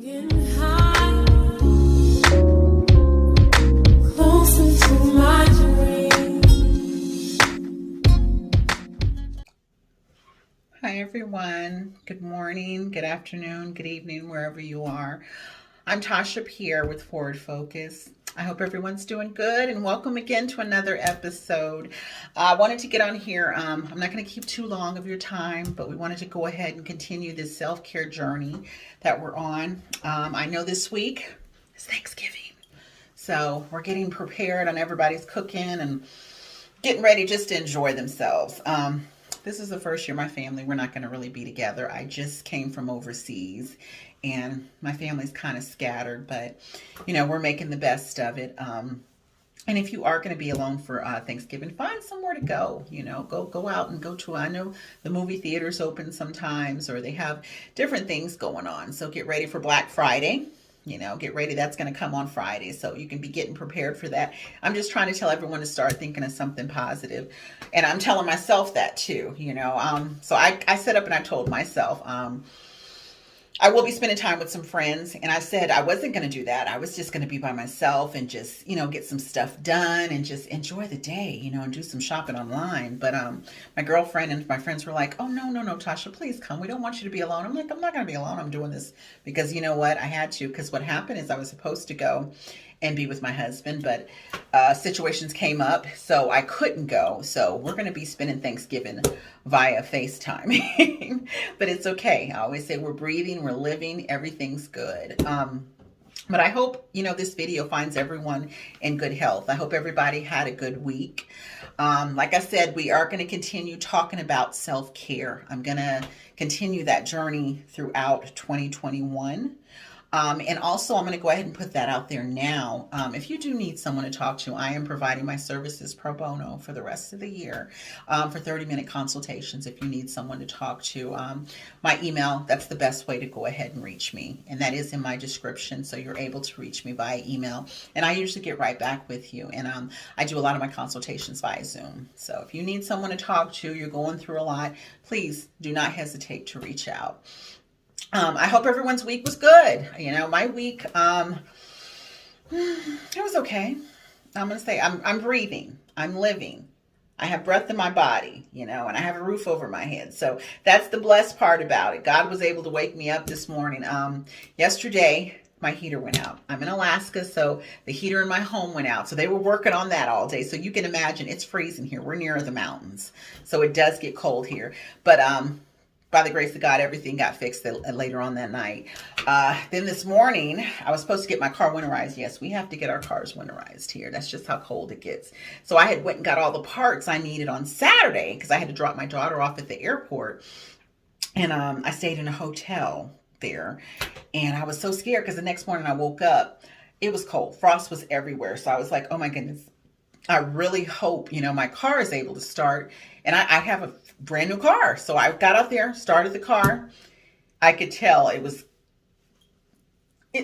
Getting high, closer to my dream. Hi everyone. Good morning, good afternoon, good evening, wherever you are. I'm Tasha Pierre with Forward Focus. I hope everyone's doing good and welcome again to another episode. I wanted to get on here. I'm not going to keep too long of your time, but we wanted to go ahead and continue this self-care journey that we're on. I know this week is Thanksgiving, so we're getting prepared on everybody's cooking and getting ready just to enjoy themselves. This is the first year my family, we're not going to really be together. I just came from overseas and my family's kind of scattered, but we're making the best of it. And if you are going to be alone for Thanksgiving, find somewhere to go. Go out and go to, I know the movie theaters open sometimes, or they have different things going on. So get ready for Black Friday. Get ready. That's going to come on Friday. So you can be getting prepared for that. I'm just trying to tell everyone to start thinking of something positive. And I'm telling myself that too, So I set up and I told myself, I will be spending time with some friends, and I said I wasn't going to do that. I was just going to be by myself and just, get some stuff done and just enjoy the day, and do some shopping online. But my girlfriend and my friends were like, oh, no, Tasha, please come. We don't want you to be alone. I'm like, I'm not going to be alone. I'm doing this because you know what? I had to, because what happened is I was supposed to go and be with my husband, but situations came up, so I couldn't go. So we're going to be spending Thanksgiving via FaceTime, but it's okay. I always say we're breathing, we're living, everything's good. But I hope, this video finds everyone in good health. I hope everybody had a good week. Like I said, we are going to continue talking about self-care. I'm going to continue that journey throughout 2021. And also, I'm going to go ahead and put that out there now. If you do need someone to talk to, I am providing my services pro bono for the rest of the year for 30-minute consultations. If you need someone to talk to, my email, that's the best way to go ahead and reach me. And that is in my description, so you're able to reach me via email. And I usually get right back with you. And I do a lot of my consultations via Zoom. So if you need someone to talk to, you're going through a lot, please do not hesitate to reach out. I hope everyone's week was good. My week, it was okay. I'm going to say I'm breathing. I'm living. I have breath in my body, and I have a roof over my head. So that's the blessed part about it. God was able to wake me up this morning. Yesterday, my heater went out. I'm in Alaska, so the heater in my home went out. So they were working on that all day. So you can imagine it's freezing here. We're near the mountains, so it does get cold here. But by the grace of God, everything got fixed later on that night. Then this morning, I was supposed to get my car winterized. Yes, we have to get our cars winterized here. That's just how cold it gets. So I had went and got all the parts I needed on Saturday because I had to drop my daughter off at the airport. And I stayed in a hotel there. And I was so scared because the next morning I woke up, it was cold. Frost was everywhere. So I was like, oh my goodness. I really hope, my car is able to start. And I have a brand new car. So I got out there, started the car. I could tell it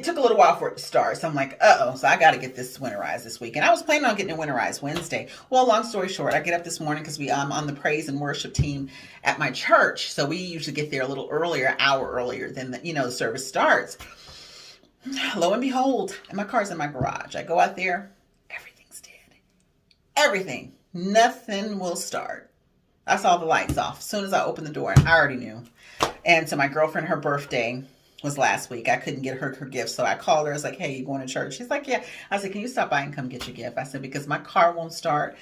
took a little while for it to start. So I'm like, uh-oh. So I got to get this winterized this week. And I was planning on getting it winterized Wednesday. Well, long story short, I get up this morning because I'm on the praise and worship team at my church. So we usually get there a little earlier, an hour earlier than the service starts. Lo and behold, and my car's in my garage. I go out there. Everything. Nothing will start. I saw the lights off. As soon as I opened the door, I already knew. And so my girlfriend, her birthday was last week. I couldn't get her gift. So I called her. I was like, hey, you going to church? She's like, yeah. I said, can you stop by and come get your gift? I said, because my car won't start.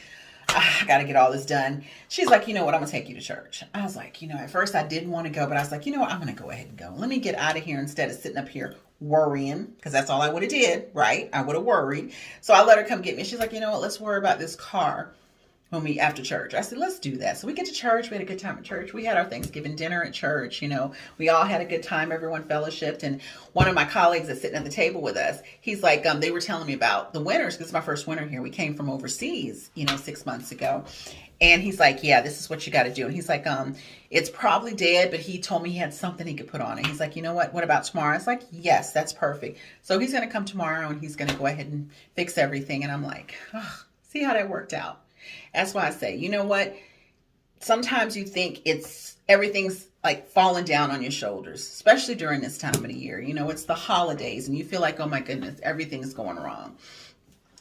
I got to get all this done. She's like, you know what? I'm going to take you to church. I was like, at first I didn't want to go, but I was like, you know what? I'm going to go ahead and go. Let me get out of here instead of sitting up here worrying, because that's all I would have did, right? I would have worried. So I let her come get me. She's like, you know what? Let's worry about this car after church. I said, let's do that. So we get to church. We had a good time at church. We had our Thanksgiving dinner at church. We all had a good time. Everyone fellowshipped. And one of my colleagues that's sitting at the table with us, he's like, they were telling me about the winters, because it's my first winter here. We came from overseas, 6 months ago. And he's like, yeah, this is what you got to do. And he's like, it's probably dead, but he told me he had something he could put on it. He's like, you know what about tomorrow? I was like, yes, that's perfect. So he's going to come tomorrow and he's going to go ahead and fix everything. And I'm like, oh, see how that worked out. That's why I say, you know what? Sometimes you think everything's like falling down on your shoulders, especially during this time of the year. You know, it's the holidays and you feel like, oh my goodness, everything's going wrong.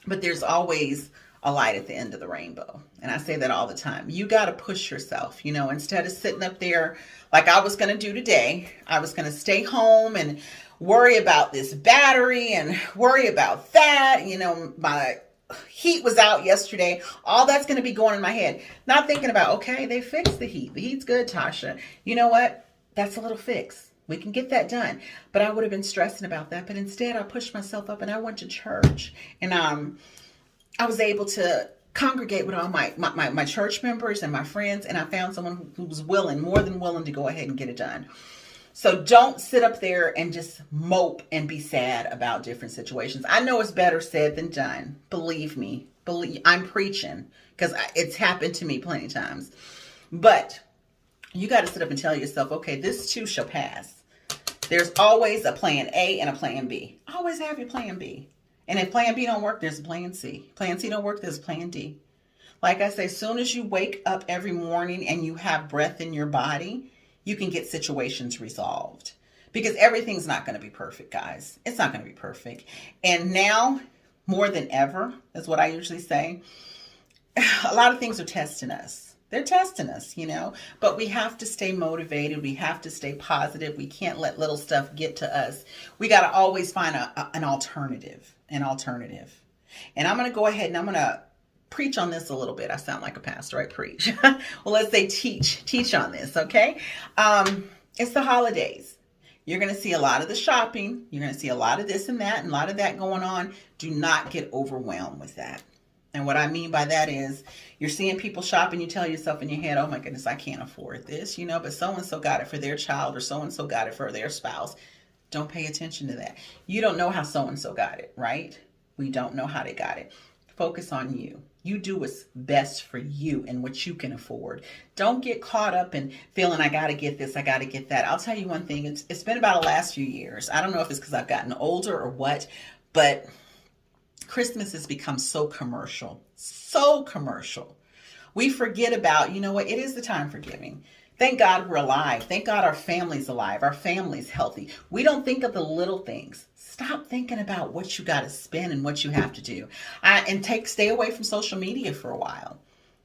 But there's always a light at the end of the rainbow. And I say that all the time. You got to push yourself, you know, instead of sitting up there like I was going to do today. I was going to stay home and worry about this battery and worry about that. You know, my heat was out yesterday. All that's going to be going in my head. Not thinking about, okay, they fixed the heat. The heat's good, Tasha. You know what? That's a little fix. We can get that done. But I would have been stressing about that. But instead, I pushed myself up and I went to church. And I was able to congregate with all my church members and my friends. And I found someone who was willing, more than willing, to go ahead and get it done. So don't sit up there and just mope and be sad about different situations. I know it's better said than done. Believe me. I'm preaching because it's happened to me plenty of times. But you got to sit up and tell yourself, okay, this too shall pass. There's always a plan A and a plan B. Always have your plan B. And if plan B don't work, there's a plan C. Plan C don't work, there's plan D. Like I say, as soon as you wake up every morning and you have breath in your body, you can get situations resolved. Because everything's not going to be perfect, guys. It's not going to be perfect. And now, more than ever, is what I usually say, a lot of things are testing us. They're testing us, you know, but we have to stay motivated. We have to stay positive. We can't let little stuff get to us. We got to always find an alternative. And I'm going to go ahead and I'm going to preach on this a little bit. I sound like a pastor. I preach. Well, let's say teach on this. Okay. It's the holidays. You're going to see a lot of the shopping. You're going to see a lot of this and that and a lot of that going on. Do not get overwhelmed with that. And what I mean by that is you're seeing people shopping. You tell yourself in your head, oh my goodness, I can't afford this, you know, but so-and-so got it for their child or so-and-so got it for their spouse. Don't pay attention to that. You don't know how so-and-so got it, right? We don't know how they got it. Focus on you. You do what's best for you and what you can afford. Don't get caught up in feeling I got to get this, I got to get that. I'll tell you one thing. It's been about the last few years. I don't know if it's because I've gotten older or what, but Christmas has become so commercial. So commercial. We forget about, you know what, it is the time for giving. Thank God we're alive. Thank God our family's alive. Our family's healthy. We don't think of the little things. Stop thinking about what you got to spend and what you have to do. Stay away from social media for a while.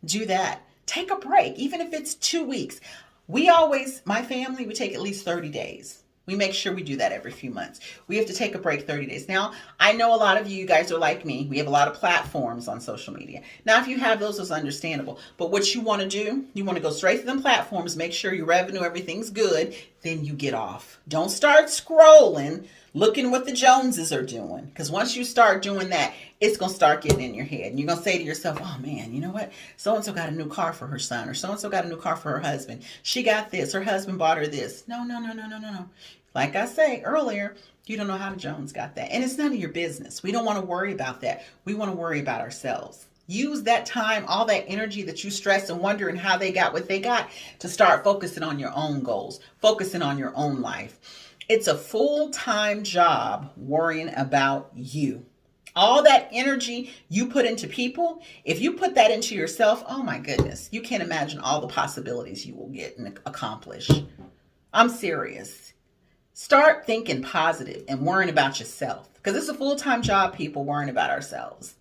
Do that. Take a break, even if it's 2 weeks. My family, we take at least 30 days. We make sure we do that every few months. We have to take a break 30 days. Now, I know a lot of you guys are like me. We have a lot of platforms on social media. Now, if you have those, it's understandable. But what you want to do, you want to go straight to them platforms, make sure your revenue, everything's good, then you get off. Don't start scrolling, looking what the Joneses are doing. Because once you start doing that, it's going to start getting in your head. And you're going to say to yourself, oh man, you know what? So-and-so got a new car for her son, or so-and-so got a new car for her husband. She got this. Her husband bought her this. No. Like I say earlier, you don't know how the Jones got that. And it's none of your business. We don't want to worry about that. We want to worry about ourselves. Use that time, all that energy that you stress and wondering how they got what they got, to start focusing on your own goals, focusing on your own life. It's a full-time job worrying about you. All that energy you put into people, if you put that into yourself, oh my goodness, you can't imagine all the possibilities you will get and accomplish. I'm serious. Start thinking positive and worrying about yourself, because it's a full-time job, people, worrying about ourselves.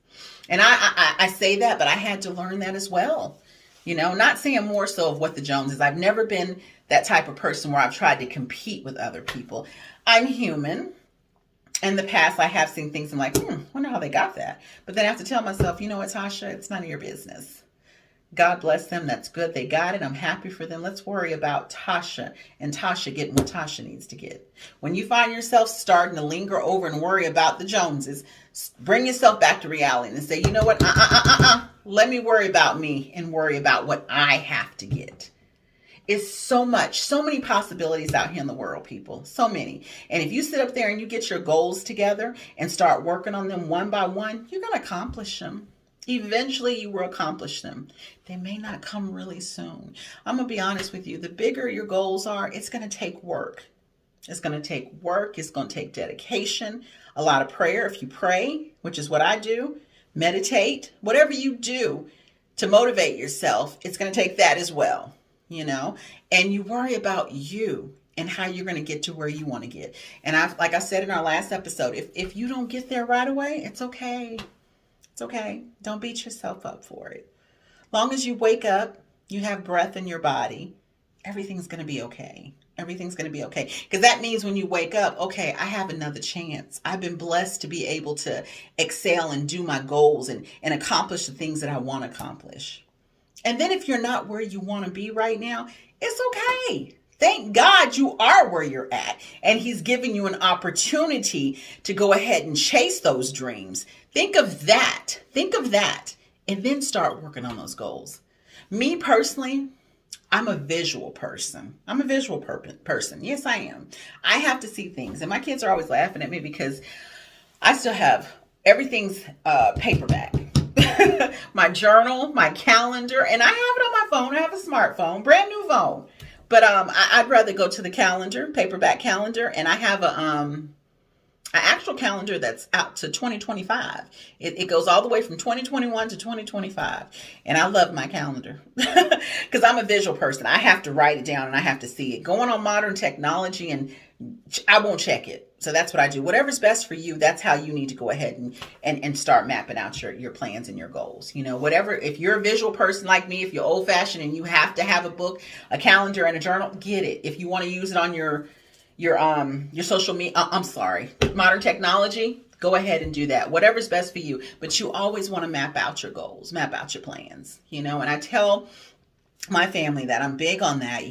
And I say that, but I had to learn that as well. You know, not saying more so of what the Joneses. I've never been that type of person where I've tried to compete with other people. I'm human. In the past, I have seen things and I'm like, wonder how they got that. But then I have to tell myself, you know what, Tasha, it's none of your business. God bless them. That's good. They got it. I'm happy for them. Let's worry about Tasha and Tasha getting what Tasha needs to get. When you find yourself starting to linger over and worry about the Joneses, bring yourself back to reality and say, you know what? Let me worry about me and worry about what I have to get. It's so many possibilities out here in the world, people. So many. And if you sit up there and you get your goals together and start working on them one by one, you're going to accomplish them. Eventually you will accomplish them. They may not come really soon. I'm going to be honest with you. The bigger your goals are, it's going to take work. It's going to take work. It's going to take dedication, a lot of prayer. If you pray, which is what I do, meditate, whatever you do to motivate yourself, it's going to take that as well. and you worry about you and how you're going to get to where you want to get. And like I said in our last episode, if you don't get there right away, it's okay. It's okay. Don't beat yourself up for it. Long as you wake up, you have breath in your body, everything's going to be okay. Everything's going to be okay. Because that means when you wake up, okay, I have another chance. I've been blessed to be able to excel and do my goals and accomplish the things that I want to accomplish. And then if you're not where you want to be right now, it's okay. Thank God you are where you're at. And he's giving you an opportunity to go ahead and chase those dreams. Think of that. Think of that. And then start working on those goals. Me personally, I'm a visual person. I'm a visual person. Yes, I am. I have to see things. And my kids are always laughing at me because I still have everything's paperback. My journal, my calendar, and I have it on my phone. I have a smartphone, brand new phone. But I'd rather go to the calendar, paperback calendar, and I have an actual calendar that's out to 2025. It goes all the way from 2021 to 2025. And I love my calendar because I'm a visual person. I have to write it down and I have to see it. Going on modern technology, and I won't check it. So that's what I do. Whatever's best for you, that's how you need to go ahead and start mapping out your plans and your goals. Whatever, if you're a visual person like me, if you're old fashioned and you have to have a book, a calendar, and a journal, get it. If you want to use it on your social media, modern technology, go ahead and do that. Whatever's best for you. But you always want to map out your goals, map out your plans, and I tell my family that I'm big on that.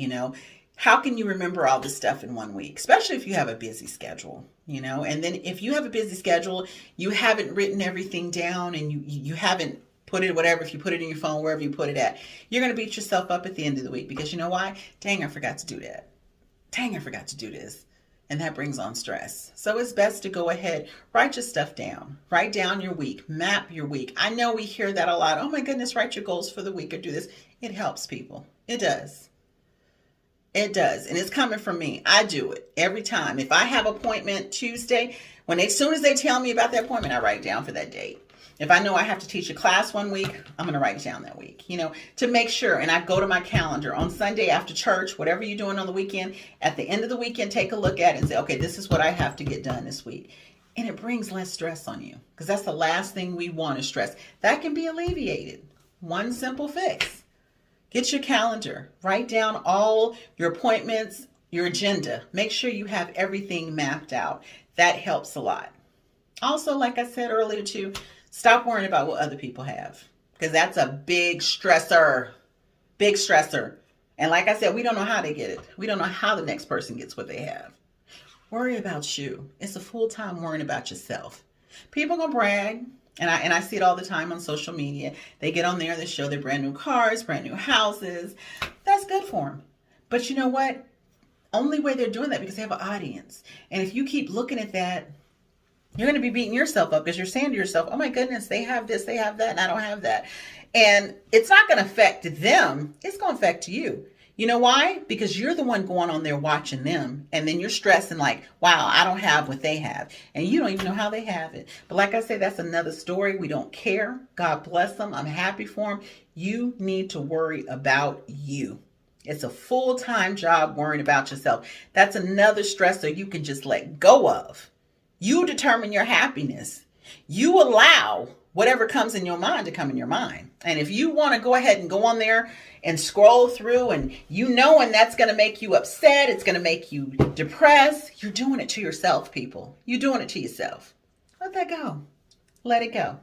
How can you remember all this stuff in 1 week, especially if you have a busy schedule, and then if you have a busy schedule, you haven't written everything down and you haven't put it, whatever, if you put it in your phone, wherever you put it at, you're going to beat yourself up at the end of the week because you know why? Dang, I forgot to do that. Dang, I forgot to do this. And that brings on stress. So it's best to go ahead, write your stuff down. Write down your week. Map your week. I know we hear that a lot. Oh my goodness, write your goals for the week or do this. It helps people. It does. It does. And it's coming from me. I do it every time. If I have appointment Tuesday, as soon as they tell me about that appointment, I write it down for that date. If I know I have to teach a class 1 week, I'm going to write it down that week, to make sure. And I go to my calendar on Sunday after church, whatever you're doing on the weekend, at the end of the weekend, take a look at it and say, okay, this is what I have to get done this week. And it brings less stress on you because that's the last thing we want is stress. That can be alleviated. One simple fix. Get your calendar, write down all your appointments, your agenda. Make sure you have everything mapped out. That helps a lot. Also, like I said earlier too, stop worrying about what other people have because that's a big stressor. Big stressor. And like I said, we don't know how they get it. We don't know how the next person gets what they have. Worry about you. It's a full-time worrying about yourself. People gonna brag. And I see it all the time on social media. They get on there, they show their brand new cars, brand new houses. That's good for them. But you know what? Only way they're doing that because they have an audience. And if you keep looking at that, you're going to be beating yourself up because you're saying to yourself, oh my goodness, they have this, they have that, and I don't have that. And it's not going to affect them. It's going to affect you. You know why? Because you're the one going on there watching them. And then you're stressing like, wow, I don't have what they have. And you don't even know how they have it. But like I said, that's another story. We don't care. God bless them. I'm happy for them. You need to worry about you. It's a full-time job worrying about yourself. That's another stressor you can just let go of. You determine your happiness. You allow whatever comes in your mind to come in your mind. And if you want to go ahead and go on there and scroll through and and that's going to make you upset, it's going to make you depressed, you're doing it to yourself, people. You're doing it to yourself. Let that go. Let it go.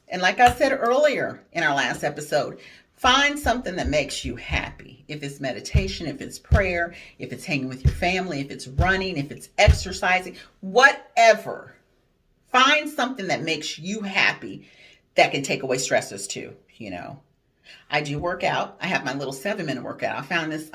And like I said earlier in our last episode, find something that makes you happy. If it's meditation, if it's prayer, if it's hanging with your family, if it's running, if it's exercising, whatever. Find something that makes you happy that can take away stressors too, I do work out. I have my little 7-minute workout. I found this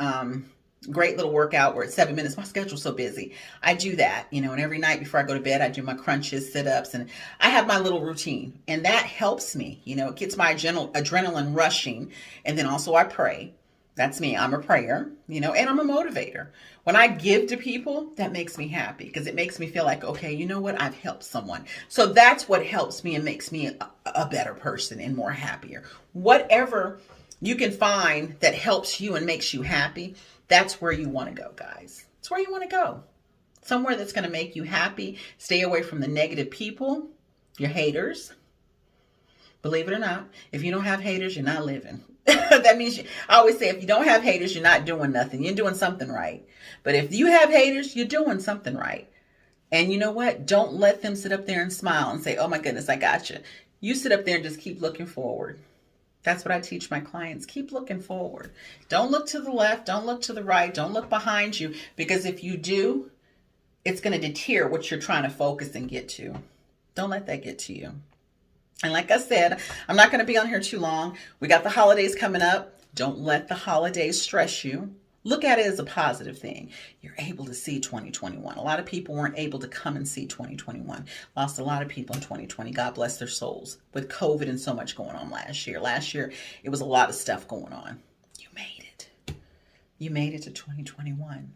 great little workout where it's 7 minutes. My schedule's so busy. I do that, and every night before I go to bed, I do my crunches, sit-ups, and I have my little routine. And that helps me. It gets my adrenaline rushing. And then also I pray. That's me. I'm a prayer, and I'm a motivator. When I give to people, that makes me happy because it makes me feel like, okay, you know what? I've helped someone. So that's what helps me and makes me a better person and more happier. Whatever you can find that helps you and makes you happy, that's where you want to go, guys. It's where you want to go. Somewhere that's going to make you happy. Stay away from the negative people, your haters. Believe it or not, if you don't have haters, you're not living. That means, I always say, if you don't have haters, you're not doing nothing. You're doing something right. But if you have haters, you're doing something right. And you know what? Don't let them sit up there and smile and say, oh my goodness, I got you. You sit up there and just keep looking forward. That's what I teach my clients. Keep looking forward. Don't look to the left. Don't look to the right. Don't look behind you. Because if you do, it's going to deter what you're trying to focus and get to. Don't let that get to you. And like I said, I'm not going to be on here too long. We got the holidays coming up. Don't let the holidays stress you. Look at it as a positive thing. You're able to see 2021. A lot of people weren't able to come and see 2021. Lost a lot of people in 2020. God bless their souls. With COVID and so much going on last year. Last year, it was a lot of stuff going on. You made it. You made it to 2021.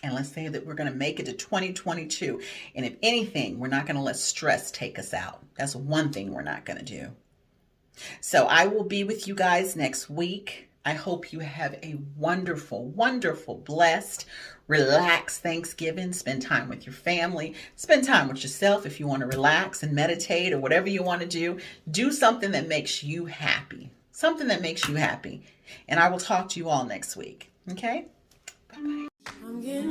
And let's say that we're going to make it to 2022. And if anything, we're not going to let stress take us out. That's one thing we're not going to do. So I will be with you guys next week. I hope you have a wonderful, wonderful, blessed, relaxed Thanksgiving. Spend time with your family. Spend time with yourself if you want to relax and meditate or whatever you want to do. Do something that makes you happy. Something that makes you happy. And I will talk to you all next week. Okay? Bye-bye. I'm getting